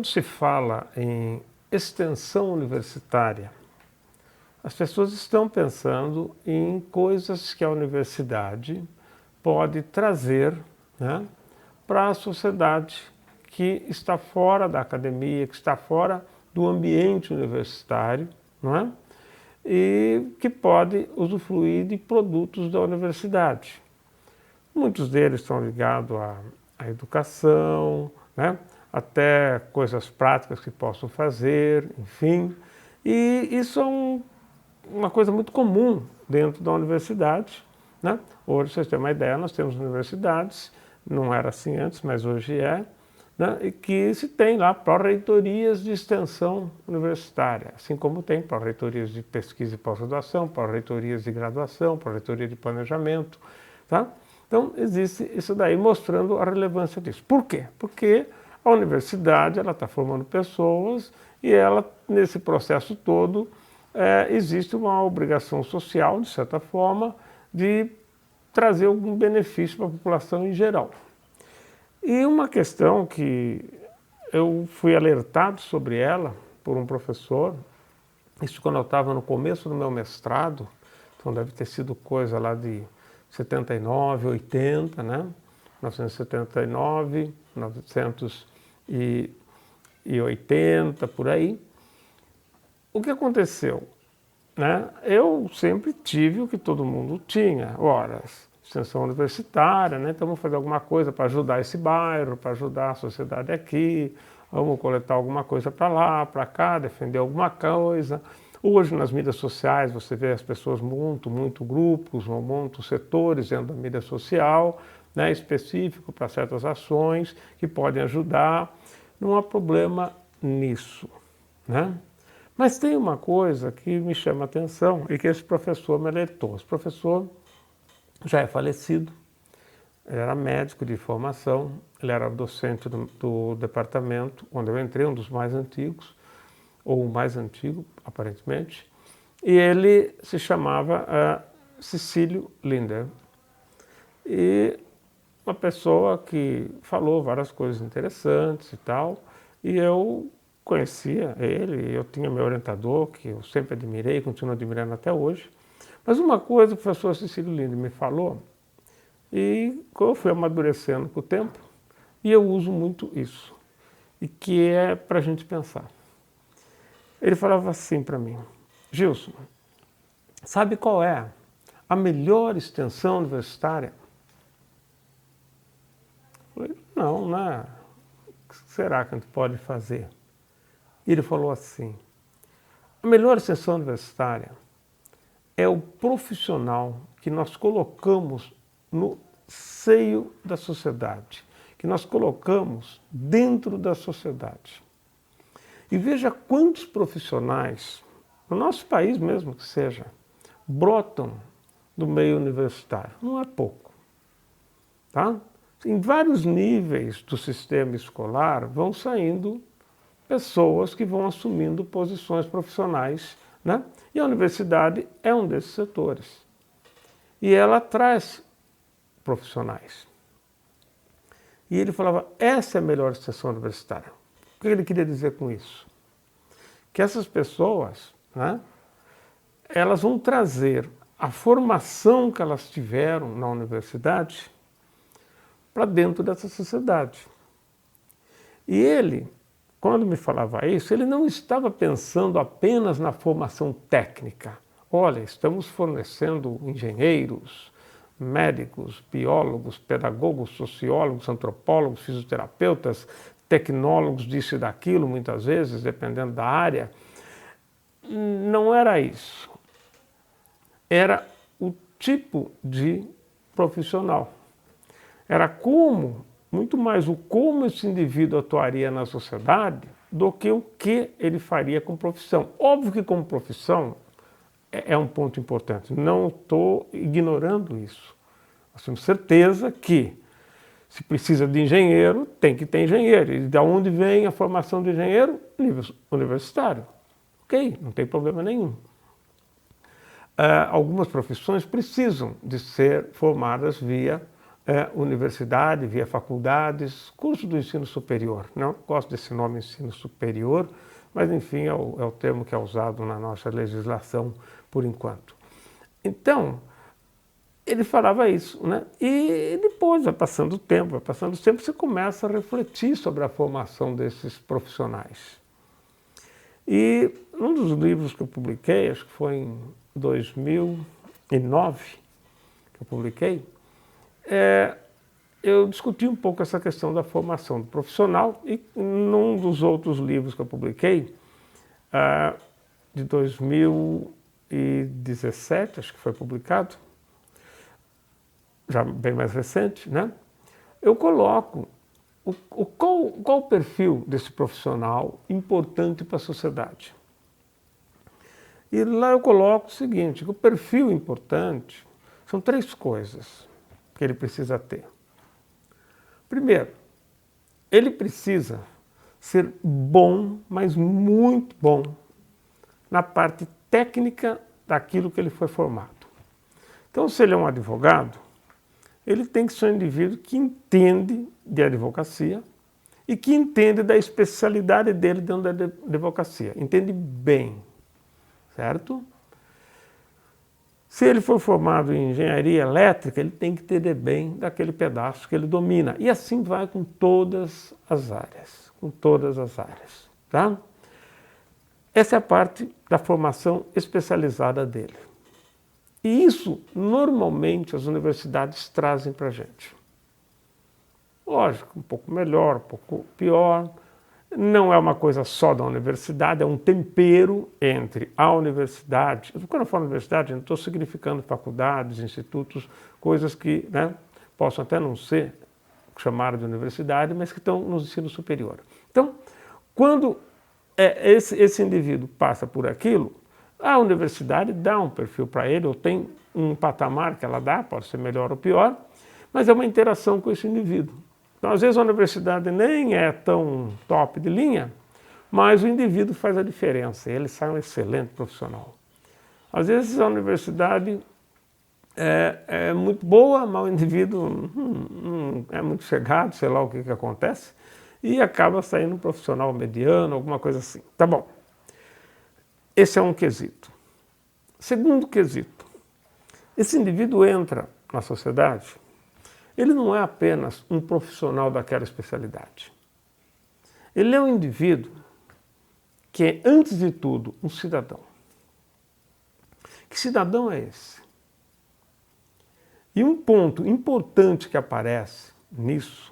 Quando se fala em extensão universitária, as pessoas estão pensando em coisas que a universidade pode trazer, né, para a sociedade que está fora da academia, que está fora do ambiente universitário, não é? E que pode usufruir de produtos da universidade. Muitos deles estão ligados à educação, né? Até coisas práticas que possam fazer, enfim. E isso é uma coisa muito comum dentro da universidade, né? Hoje, pra vocês terem uma ideia, nós temos universidades, não era assim antes, mas hoje é, né? E que se tem lá pró-reitorias de extensão universitária, assim como tem pró-reitorias de pesquisa e pós-graduação, pró-reitorias de graduação, pró-reitoria de planejamento, tá? Então, existe isso daí mostrando a relevância disso. Por quê? Porque a universidade está formando pessoas e ela, nesse processo todo, existe uma obrigação social, de certa forma, de trazer algum benefício para a população em geral. E uma questão que eu fui alertado sobre ela por um professor, isso quando eu estava no começo do meu mestrado, então deve ter sido coisa lá de 79, 80, né? 1979, 1980, por aí. O que aconteceu? Né? Eu sempre tive o que todo mundo tinha, horas, extensão universitária, né? Então vamos fazer alguma coisa para ajudar esse bairro, para ajudar a sociedade aqui, vamos coletar alguma coisa para lá, para cá, defender alguma coisa. Hoje nas mídias sociais você vê as pessoas montam grupos, montam setores dentro da mídia social, né, específico para certas ações que podem ajudar. Não há problema nisso, né? Mas tem uma coisa que me chama a atenção e que esse professor me alertou. Esse professor já é falecido, ele era médico de formação, ele era docente do departamento onde eu entrei, um dos mais antigos, ou o mais antigo, aparentemente, e ele se chamava Cecílio Linder. E uma pessoa que falou várias coisas interessantes e tal, e eu conhecia ele, eu tinha meu orientador, que eu sempre admirei, continuo admirando até hoje. Mas uma coisa o professor Cecílio Linder me falou, e eu fui amadurecendo com o tempo, e eu uso muito isso, e que é para a gente pensar. Ele falava assim para mim: Gilson, sabe qual é a melhor extensão universitária? Eu falei, não, né? O que será que a gente pode fazer? E ele falou assim: a melhor extensão universitária é o profissional que nós colocamos no seio da sociedade, que nós colocamos dentro da sociedade. E veja quantos profissionais, no nosso país mesmo que seja, brotam do meio universitário. Não é pouco, tá? Em vários níveis do sistema escolar vão saindo pessoas que vão assumindo posições profissionais, né? E a universidade é um desses setores. E ela traz profissionais. E ele falava, essa é a melhor extensão universitária. O que ele queria dizer com isso? Que essas pessoas, né, elas vão trazer a formação que elas tiveram na universidade para dentro dessa sociedade. E ele, quando me falava isso, ele não estava pensando apenas na formação técnica. Olha, estamos fornecendo engenheiros, médicos, biólogos, pedagogos, sociólogos, antropólogos, fisioterapeutas, tecnólogos disso e daquilo, muitas vezes, dependendo da área. Não era isso. Era o tipo de profissional. Era muito mais o como esse indivíduo atuaria na sociedade do que o que ele faria com profissão. Óbvio que como profissão é um ponto importante, não estou ignorando isso. Nós temos certeza que se precisa de engenheiro, tem que ter engenheiro. E de onde vem a formação de engenheiro? Nível universitário. Ok, não tem problema nenhum. Algumas profissões precisam de ser formadas via universidade, via faculdades, curso do ensino superior. Não gosto desse nome ensino superior, mas enfim é o termo que é usado na nossa legislação por enquanto. Então, ele falava isso, né? E depois, vai passando o tempo, você começa a refletir sobre a formação desses profissionais. E um dos livros que eu publiquei, acho que foi em 2009 que eu publiquei, eu discuti um pouco essa questão da formação do profissional e num dos outros livros que eu publiquei, de 2017, acho que foi publicado, já bem mais recente, né? Eu coloco qual o perfil desse profissional importante para a sociedade. E lá eu coloco o seguinte, que o perfil importante são 3 coisas que ele precisa ter. Primeiro, ele precisa ser bom, mas muito bom, na parte técnica daquilo que ele foi formado. Então, se ele é um advogado, ele tem que ser um indivíduo que entende de advocacia e que entende da especialidade dele dentro da advocacia. Entende bem, certo? Se ele for formado em engenharia elétrica, ele tem que entender bem daquele pedaço que ele domina. E assim vai com todas as áreas, tá? Essa é a parte da formação especializada dele. E isso, normalmente, as universidades trazem para a gente. Lógico, um pouco melhor, um pouco pior. Não é uma coisa só da universidade, é um tempero entre a universidade. Quando eu falo universidade, eu não estou significando faculdades, institutos, coisas que, né, possam até não ser chamadas de universidade, mas que estão no ensino superior. Então, quando esse indivíduo passa por aquilo, a universidade dá um perfil para ele, ou tem um patamar que ela dá, pode ser melhor ou pior, mas é uma interação com esse indivíduo. Então, às vezes a universidade nem é tão top de linha, mas o indivíduo faz a diferença, ele sai um excelente profissional. Às vezes a universidade é muito boa, mas o indivíduo é muito chegado, sei lá o que acontece, e acaba saindo um profissional mediano, alguma coisa assim. Tá bom. Esse é um quesito. Segundo quesito, esse indivíduo entra na sociedade, ele não é apenas um profissional daquela especialidade. Ele é um indivíduo que é, antes de tudo, um cidadão. Que cidadão é esse? E um ponto importante que aparece nisso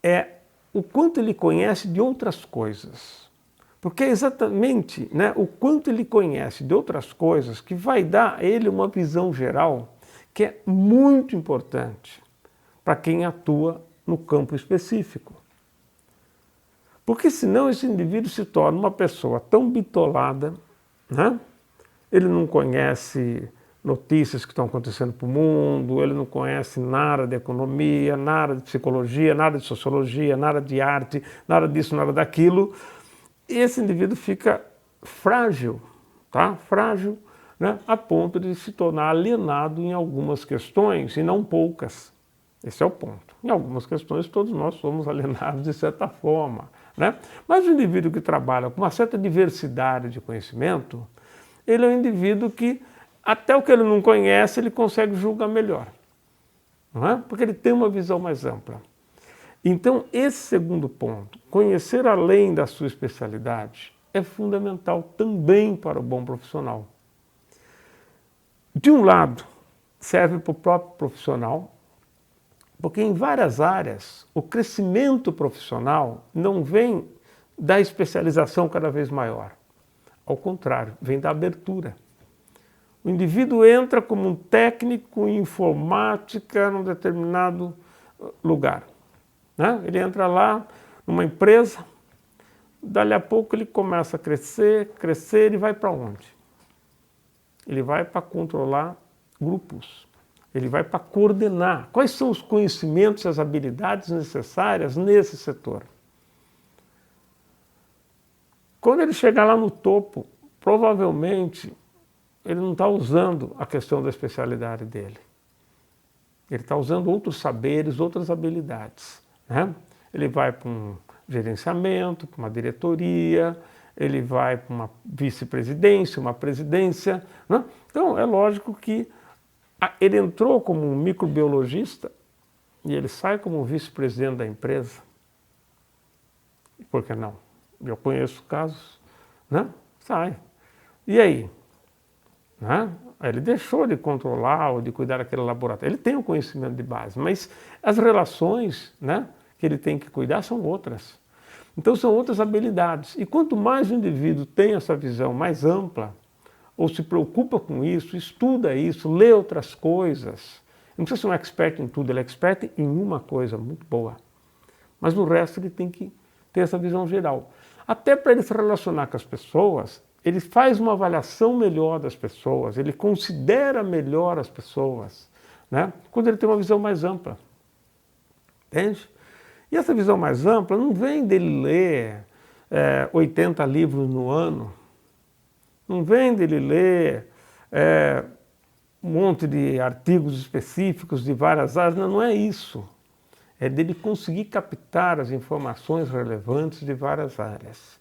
é o quanto ele conhece de outras coisas. Porque é exatamente, né, o quanto ele conhece de outras coisas que vai dar a ele uma visão geral que é muito importante para quem atua no campo específico. Porque senão esse indivíduo se torna uma pessoa tão bitolada, né? Ele não conhece notícias que estão acontecendo para o mundo, ele não conhece nada de economia, nada de psicologia, nada de sociologia, nada de arte, nada disso, nada daquilo. E esse indivíduo fica frágil, tá? Frágil, né? A ponto de se tornar alienado em algumas questões, e não poucas. Esse é o ponto. Em algumas questões todos nós somos alienados de certa forma, né? Mas o indivíduo que trabalha com uma certa diversidade de conhecimento, ele é um indivíduo que até o que ele não conhece ele consegue julgar melhor, não é? Porque ele tem uma visão mais ampla. Então esse segundo ponto, conhecer além da sua especialidade, é fundamental também para o bom profissional. De um lado, serve para o próprio profissional, porque em várias áreas o crescimento profissional não vem da especialização cada vez maior. Ao contrário, vem da abertura. O indivíduo entra como um técnico em informática num determinado lugar, né? Ele entra lá numa empresa, dali a pouco ele começa a crescer, ele vai para onde? Ele vai para controlar grupos. Ele vai para coordenar. Quais são os conhecimentos e as habilidades necessárias nesse setor? Quando ele chegar lá no topo, provavelmente ele não está usando a questão da especialidade dele. Ele está usando outros saberes, outras habilidades, né? Ele vai para um gerenciamento, para uma diretoria, ele vai para uma vice-presidência, uma presidência, né? Então é lógico que ele entrou como um microbiologista e ele sai como vice-presidente da empresa. Por que não? Eu conheço casos, né? Sai. E aí? Né? Ele deixou de controlar ou de cuidar daquele laboratório. Ele tem o conhecimento de base, mas as relações, né, que ele tem que cuidar são outras. Então são outras habilidades. E quanto mais o indivíduo tem essa visão mais ampla, ou se preocupa com isso, estuda isso, lê outras coisas, não precisa ser um expert em tudo, ele é expert em uma coisa muito boa. Mas no resto ele tem que ter essa visão geral. Até para ele se relacionar com as pessoas, ele faz uma avaliação melhor das pessoas, ele considera melhor as pessoas, né? Quando ele tem uma visão mais ampla. Entende? E essa visão mais ampla não vem dele ler 80 livros no ano, não vem dele ler um monte de artigos específicos de várias áreas, não é isso. É dele conseguir captar as informações relevantes de várias áreas.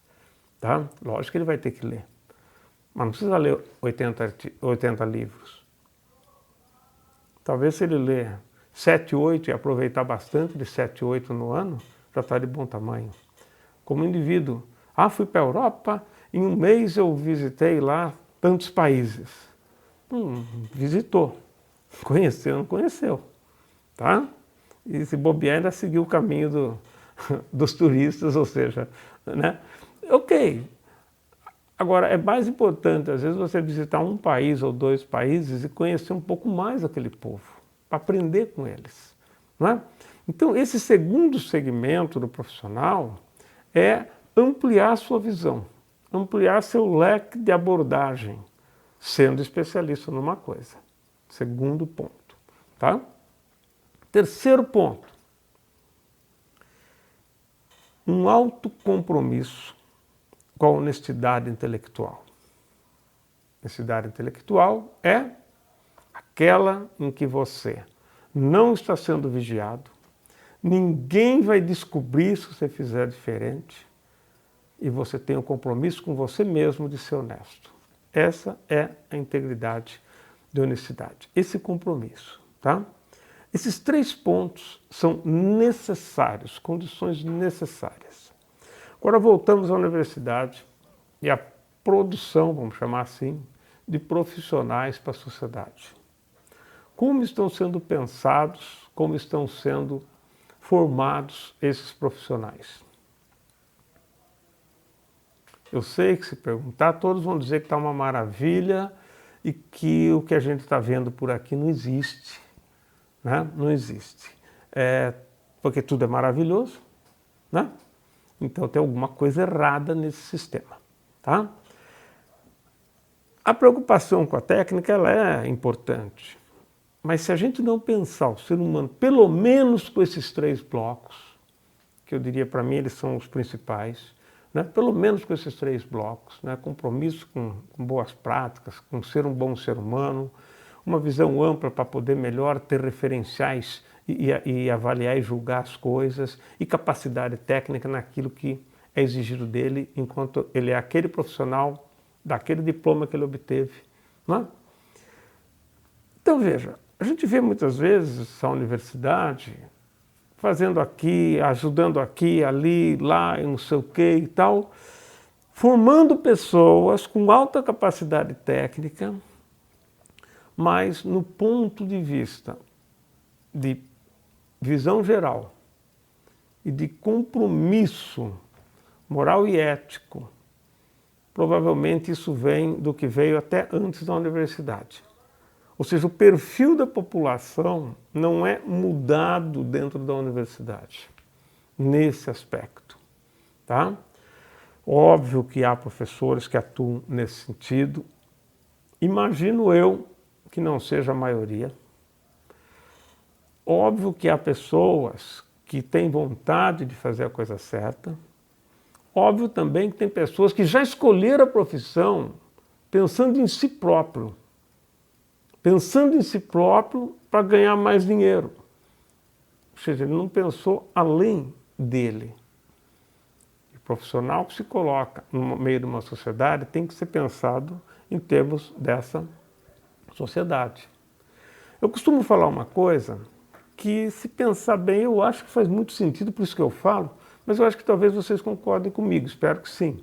Tá? Lógico que ele vai ter que ler. Mas não precisa ler 80 livros. Talvez se ele ler 7, 8 e aproveitar bastante de 7, 8 no ano, já está de bom tamanho. Como indivíduo, fui para a Europa, em um mês eu visitei lá tantos países. Visitou. Conheceu, não conheceu. Tá? E se bobear ainda seguiu o caminho dos turistas, ou seja, né? Ok. Agora, é mais importante, às vezes, você visitar um país ou 2 países e conhecer um pouco mais aquele povo, para aprender com eles. Não é? Então, esse segundo segmento do profissional é ampliar sua visão, ampliar seu leque de abordagem, sendo especialista numa coisa. Segundo ponto. Tá? Terceiro ponto. Um alto compromisso com a honestidade intelectual. Honestidade intelectual é aquela em que você não está sendo vigiado, ninguém vai descobrir se você fizer diferente e você tem um compromisso com você mesmo de ser honesto. Essa é a integridade de honestidade, esse compromisso, tá? Esses 3 pontos são necessários, condições necessárias. Agora voltamos à universidade e à produção, vamos chamar assim, de profissionais para a sociedade. Como estão sendo pensados, como estão sendo formados esses profissionais? Eu sei que se perguntar, todos vão dizer que está uma maravilha e que o que a gente está vendo por aqui não existe. Né? Não existe. Porque tudo é maravilhoso, né? Então tem alguma coisa errada nesse sistema. Tá? A preocupação com a técnica ela é importante, mas se a gente não pensar o ser humano, pelo menos com esses 3 blocos, que eu diria para mim eles são os principais, né? Pelo menos com esses 3 blocos, né? Compromisso com boas práticas, com ser um bom ser humano, uma visão ampla para poder melhor ter referenciais e avaliar e julgar as coisas, e capacidade técnica naquilo que é exigido dele, enquanto ele é aquele profissional daquele diploma que ele obteve. Não é? Então veja, a gente vê muitas vezes a universidade fazendo aqui, ajudando aqui, ali, lá, e não sei o que e tal, formando pessoas com alta capacidade técnica, mas no ponto de vista de visão geral e de compromisso moral e ético, provavelmente isso vem do que veio até antes da universidade. Ou seja, o perfil da população não é mudado dentro da universidade, nesse aspecto. Tá? Óbvio que há professores que atuam nesse sentido. Imagino eu que não seja a maioria. Óbvio que há pessoas que têm vontade de fazer a coisa certa. Óbvio também que tem pessoas que já escolheram a profissão pensando em si próprio, pensando em si próprio para ganhar mais dinheiro. Ou seja, ele não pensou além dele. O profissional que se coloca no meio de uma sociedade tem que ser pensado em termos dessa sociedade. Eu costumo falar uma coisa que, se pensar bem, eu acho que faz muito sentido, por isso que eu falo, mas eu acho que talvez vocês concordem comigo, espero que sim.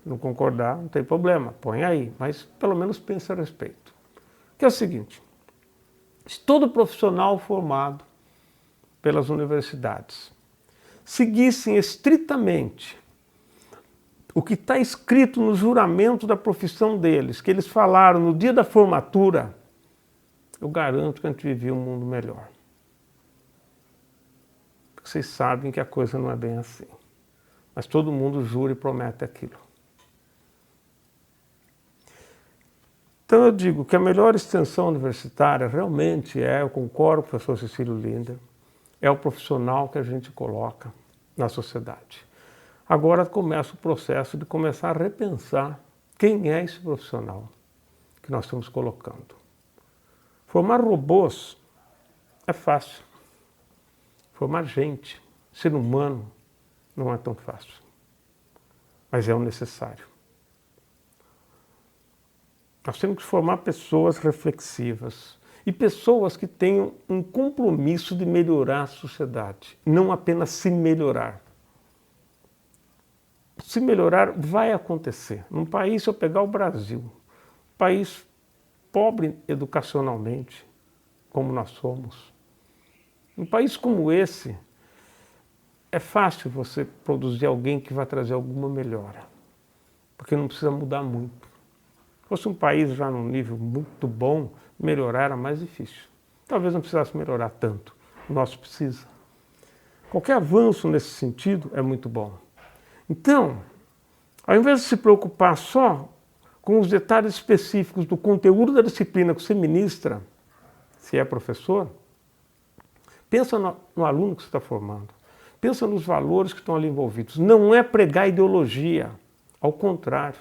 Se não concordar, não tem problema, põe aí, mas pelo menos pense a respeito. Que é o seguinte: se todo profissional formado pelas universidades seguissem estritamente o que está escrito no juramento da profissão deles, que eles falaram no dia da formatura, eu garanto que a gente vivia um mundo melhor. Porque vocês sabem que a coisa não é bem assim. Mas todo mundo jura e promete aquilo. Então eu digo que a melhor extensão universitária realmente eu concordo com o professor Cecílio Linder, é o profissional que a gente coloca na sociedade. Agora começa o processo de começar a repensar quem é esse profissional que nós estamos colocando. Formar robôs é fácil. Formar gente, ser humano, não é tão fácil. Mas é o necessário. Nós temos que formar pessoas reflexivas e pessoas que tenham um compromisso de melhorar a sociedade, não apenas se melhorar. Se melhorar vai acontecer. Num país, se eu pegar o Brasil, um país pobre educacionalmente, como nós somos, um país como esse, é fácil você produzir alguém que vai trazer alguma melhora, porque não precisa mudar muito. Se fosse um país já num nível muito bom, melhorar era mais difícil. Talvez não precisasse melhorar tanto, o nosso precisa. Qualquer avanço nesse sentido é muito bom. Então, ao invés de se preocupar só com os detalhes específicos do conteúdo da disciplina que você ministra, se é professor, pensa no aluno que você está formando. Pensa nos valores que estão ali envolvidos. Não é pregar ideologia, ao contrário.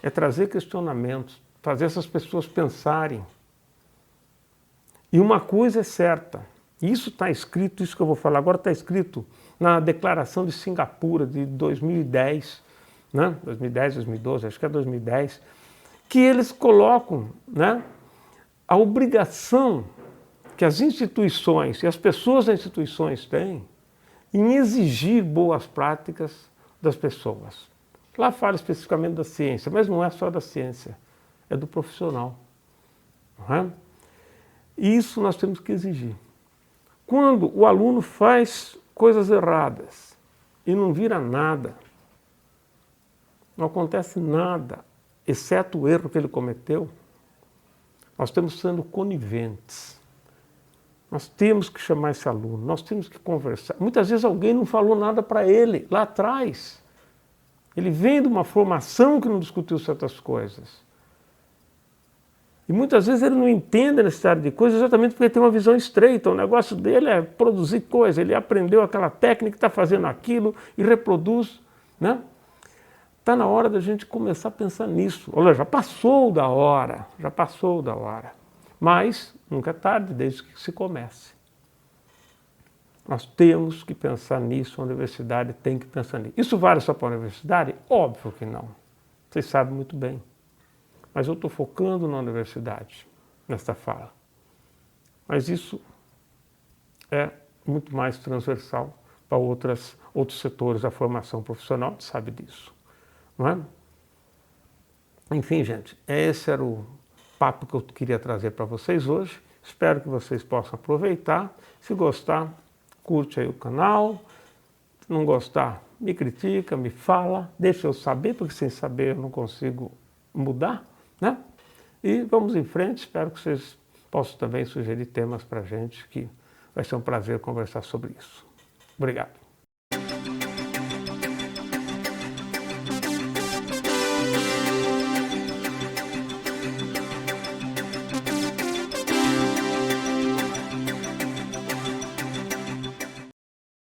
É trazer questionamentos, fazer essas pessoas pensarem. E uma coisa é certa, isso está escrito, isso que eu vou falar agora está escrito na Declaração de Singapura de 2010, né? 2010, 2012, acho que é 2010, que eles colocam, né, a obrigação que as instituições e as pessoas das instituições têm em exigir boas práticas das pessoas. Lá fala especificamente da ciência, mas não é só da ciência, é do profissional. Não é? E isso nós temos que exigir. Quando o aluno faz coisas erradas e não vira nada, não acontece nada, exceto o erro que ele cometeu, nós estamos sendo coniventes. Nós temos que chamar esse aluno, nós temos que conversar. Muitas vezes alguém não falou nada para ele lá atrás. Ele vem de uma formação que não discutiu certas coisas. E muitas vezes ele não entende a necessidade de coisas exatamente porque ele tem uma visão estreita. O negócio dele é produzir coisa. Ele aprendeu aquela técnica, está fazendo aquilo e reproduz. Né? Está na hora da gente começar a pensar nisso. Olha, já passou da hora. Mas nunca é tarde desde que se comece. Nós temos que pensar nisso, a universidade tem que pensar nisso. Isso vale só para a universidade? Óbvio que não. Vocês sabem muito bem. Mas eu estou focando na universidade, nesta fala. Mas isso é muito mais transversal para outros setores da formação profissional, a gente sabe disso. Não é? Enfim, gente, esse era o papo que eu queria trazer para vocês hoje. Espero que vocês possam aproveitar. Se gostar, curte aí o canal. Se não gostar, me critica, me fala, deixa eu saber, porque sem saber eu não consigo mudar. Né? E vamos em frente, espero que vocês possam também sugerir temas para a gente, que vai ser um prazer conversar sobre isso. Obrigado.